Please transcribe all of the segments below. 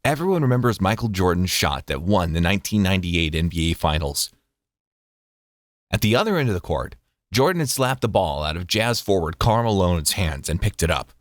Everyone remembers Michael Jordan's shot that won the 1998 NBA Finals. At the other end of the court, Jordan had slapped the ball out of Jazz forward Karl Malone's hands and picked it up.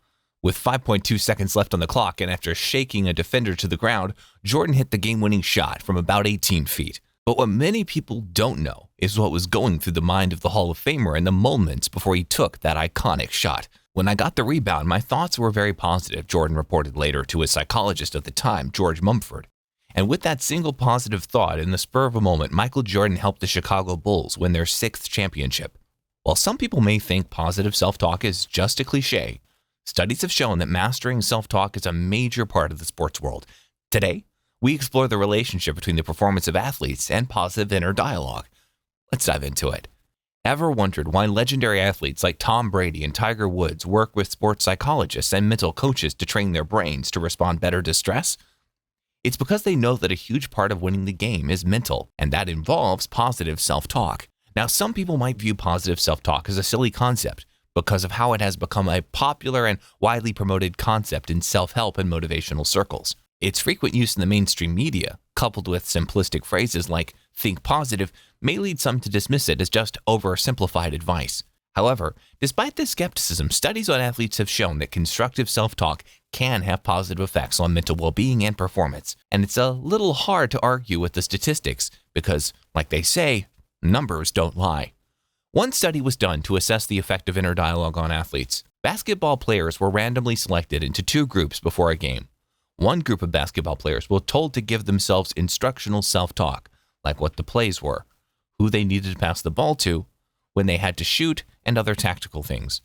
With 5.2 seconds left on the clock and after shaking a defender to the ground, Jordan hit the game-winning shot from about 18 feet. But what many people don't know is what was going through the mind of the Hall of Famer in the moments before he took that iconic shot. "When I got the rebound, my thoughts were very positive," Jordan reported later to his psychologist at the time, George Mumford. And with that single positive thought in the spur of a moment, Michael Jordan helped the Chicago Bulls win their 6th championship. While some people may think positive self-talk is just a cliche, studies have shown that mastering self-talk is a major part of the sports world. Today, we explore the relationship between the performance of athletes and positive inner dialogue. Let's dive into it. Ever wondered why legendary athletes like Tom Brady and Tiger Woods work with sports psychologists and mental coaches to train their brains to respond better to stress? It's because they know that a huge part of winning the game is mental, and that involves positive self-talk. Now, some people might view positive self-talk as a silly concept because of how it has become a popular and widely promoted concept in self-help and motivational circles. Its frequent use in the mainstream media, coupled with simplistic phrases like "think positive," may lead some to dismiss it as just oversimplified advice. However, despite this skepticism, studies on athletes have shown that constructive self-talk can have positive effects on mental well-being and performance. And it's a little hard to argue with the statistics because, like they say, numbers don't lie. One study was done to assess the effect of inner dialogue on athletes. Basketball players were randomly selected into 2 groups before a game. One group of basketball players were told to give themselves instructional self-talk, like what the plays were, who they needed to pass the ball to, when they had to shoot, and other tactical things.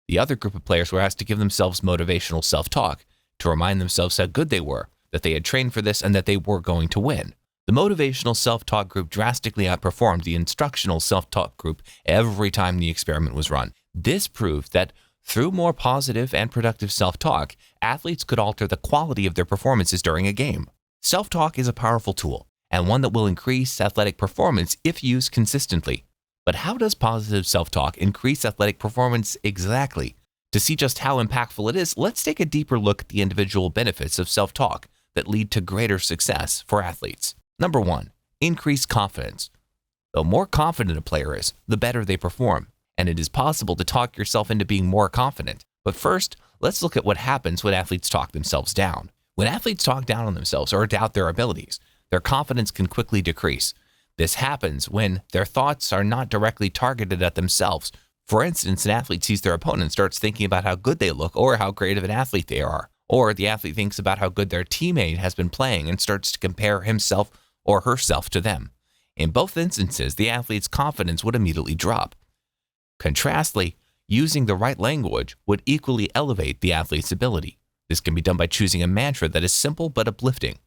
The other group of players were asked to give themselves motivational self-talk, to remind themselves how good they were, that they had trained for this, and that they were going to win. The motivational self-talk group drastically outperformed the instructional self-talk group every time the experiment was run. This proved that through more positive and productive self-talk, athletes could alter the quality of their performances during a game. Self-talk is a powerful tool, and one that will increase athletic performance if used consistently. But how does positive self-talk increase athletic performance exactly? To see just how impactful it is, let's take a deeper look at the individual benefits of self-talk that lead to greater success for athletes. Number 1, increased confidence. The more confident a player is, the better they perform. And it is possible to talk yourself into being more confident. But first, let's look at what happens when athletes talk themselves down. When athletes talk down on themselves or doubt their abilities, their confidence can quickly decrease. This happens when their thoughts are not directly targeted at themselves. For instance, an athlete sees their opponent and starts thinking about how good they look or how great of an athlete they are. Or the athlete thinks about how good their teammate has been playing and starts to compare himself or herself to them. In both instances, the athlete's confidence would immediately drop. Contrastly, using the right language would equally elevate the athlete's ability. This can be done by choosing a mantra that is simple but uplifting.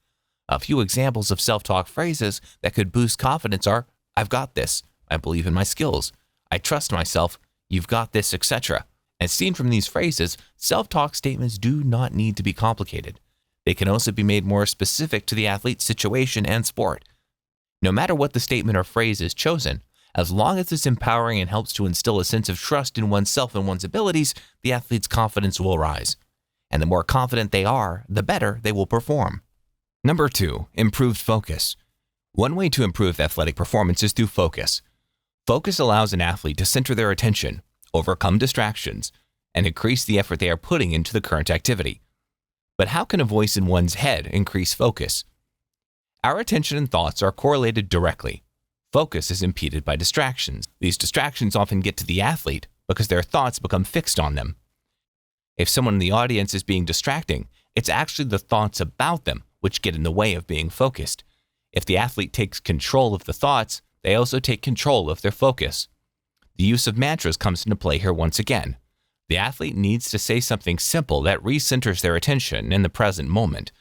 A few examples of self-talk phrases that could boost confidence are, "I've got this," "I believe in my skills," "I trust myself," "You've got this," etc. As seen from these phrases, self-talk statements do not need to be complicated. They can also be made more specific to the athlete's situation and sport. No matter what the statement or phrase is chosen, as long as it's empowering and helps to instill a sense of trust in oneself and one's abilities, the athlete's confidence will rise. And the more confident they are, the better they will perform. Number 2, improved focus. One way to improve athletic performance is through focus. Focus allows an athlete to center their attention, overcome distractions, and increase the effort they are putting into the current activity. But how can a voice in one's head increase focus? Our attention and thoughts are correlated directly. Focus is impeded by distractions. These distractions often get to the athlete because their thoughts become fixed on them. If someone in the audience is being distracting, it's actually the thoughts about them which get in the way of being focused. If the athlete takes control of the thoughts, they also take control of their focus. The use of mantras comes into play here once again. The athlete needs to say something simple that recenters their attention in the present moment,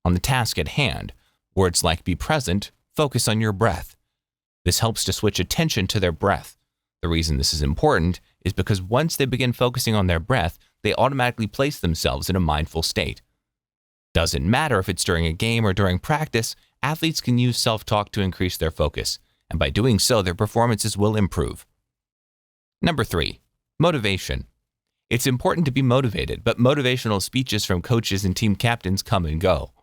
on the task at hand. Words like "be present," "focus on your breath." This helps to switch attention to their breath. The reason this is important is because once they begin focusing on their breath, they automatically place themselves in a mindful state. Doesn't matter if it's during a game or during practice, athletes can use self-talk to increase their focus, and by doing so, their performances will improve. Number 3, motivation. It's important to be motivated, but motivational speeches from coaches and team captains come and go.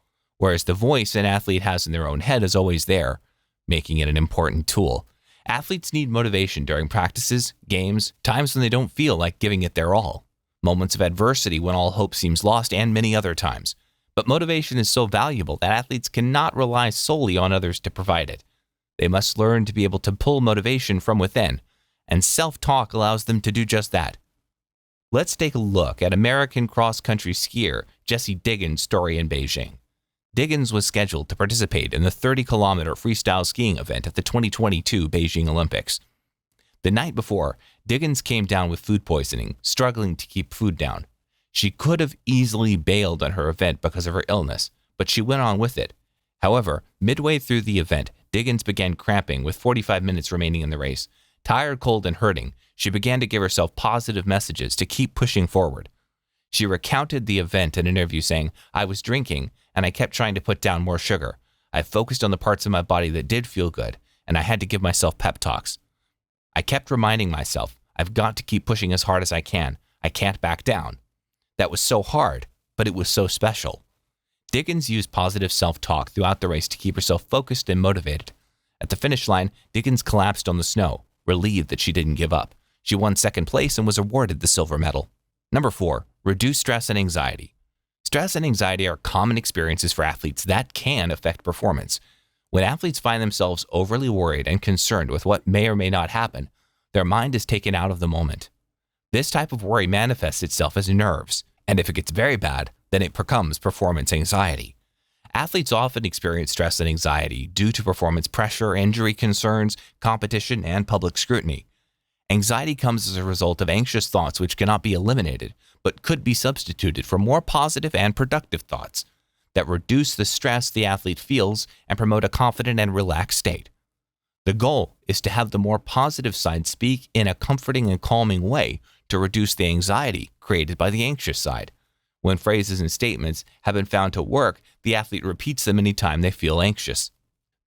whereas the voice an athlete has in their own head is always there, making it an important tool. Athletes need motivation during practices, games, times when they don't feel like giving it their all, moments of adversity when all hope seems lost, and many other times. But motivation is so valuable that athletes cannot rely solely on others to provide it. They must learn to be able to pull motivation from within, and self-talk allows them to do just that. Let's take a look at American cross-country skier Jessie Diggins' story in Beijing. Diggins was scheduled to participate in the 30-kilometer freestyle skiing event at the 2022 Beijing Olympics. The night before, Diggins came down with food poisoning, struggling to keep food down. She could have easily bailed on her event because of her illness, but she went on with it. However, midway through the event, Diggins began cramping with 45 minutes remaining in the race. Tired, cold, and hurting, she began to give herself positive messages to keep pushing forward. She recounted the event in an interview saying, "I was drinking, and I kept trying to put down more sugar. I focused on the parts of my body that did feel good, and I had to give myself pep talks. I kept reminding myself, I've got to keep pushing as hard as I can. I can't back down." That was so hard, but it was so special. Diggins used positive self-talk throughout the race to keep herself focused and motivated. At the finish line, Diggins collapsed on the snow, relieved that she didn't give up. She won second place and was awarded the silver medal. Number 4, reduce stress and anxiety. Stress and anxiety are common experiences for athletes that can affect performance. When athletes find themselves overly worried and concerned with what may or may not happen, their mind is taken out of the moment. This type of worry manifests itself as nerves, and if it gets very bad, then it becomes performance anxiety. Athletes often experience stress and anxiety due to performance pressure, injury concerns, competition, and public scrutiny. Anxiety comes as a result of anxious thoughts which cannot be eliminated, but could be substituted for more positive and productive thoughts that reduce the stress the athlete feels and promote a confident and relaxed state. The goal is to have the more positive side speak in a comforting and calming way to reduce the anxiety created by the anxious side. When phrases and statements have been found to work, the athlete repeats them anytime they feel anxious.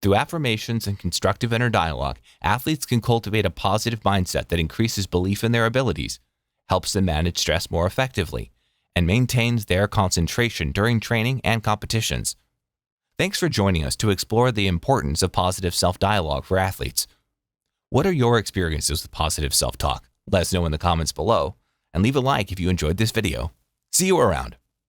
Through affirmations and constructive inner dialogue, athletes can cultivate a positive mindset that increases belief in their abilities, helps them manage stress more effectively, and maintains their concentration during training and competitions. Thanks for joining us to explore the importance of positive self-dialogue for athletes. What are your experiences with positive self-talk? Let us know in the comments below, and leave a like if you enjoyed this video. See you around.